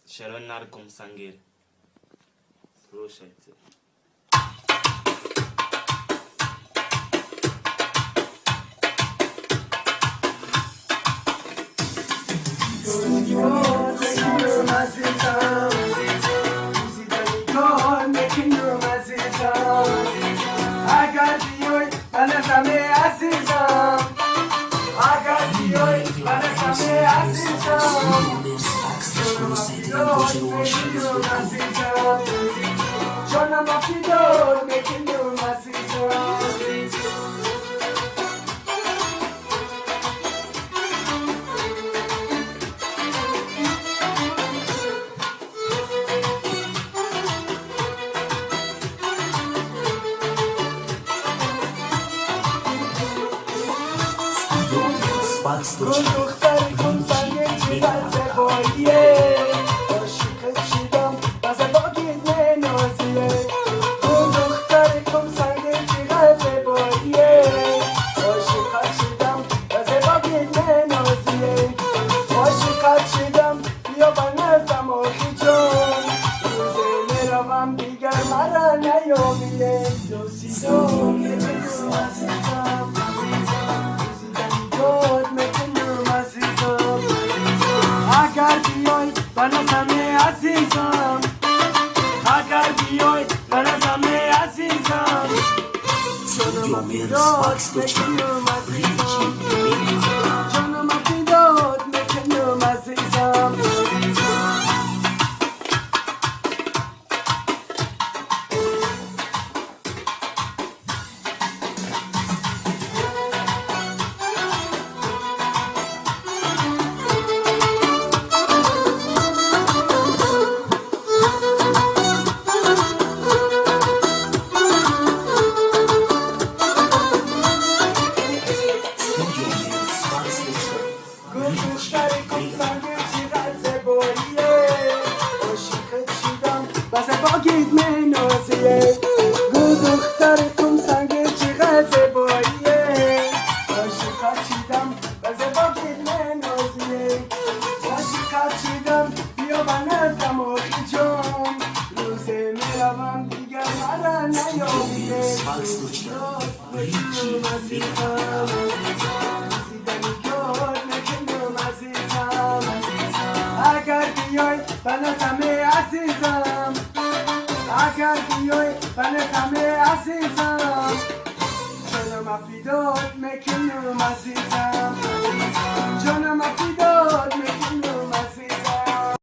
چرا نرکم سنگیر روشت دختر کن سنگ چی بزه باییه عاشقت شدم بزه باگید نازیه دختر کن سنگ چی بزه باییه عاشقت شدم بزه باگید نازیه عاشقت شدم بیا بنزدم آخی جان روزه میروم دیگر مرا نیامیه دوستی دو اگر بیای بنازم عزیزم اگر بیای بنازم عزیزم جانم بیداد میکنم عزیزم جانم بیداد میکنم عزیزم بزه باگید می نازیه گو دختر کن سنگ چقدر زباییه عاشقت شدم بزه باگید می نازیه عاشقت شدم بیا بنزدم آخی جان روزه می روم دیگر مرا نیامیه میکنم عزیزم رسیدنی کار میکنم عزیزم اگر بیای بنزدم عزیزم اگر بیای بنزدم عزیزم جانم فدات میکنم عزیزم جانم فدات میکنم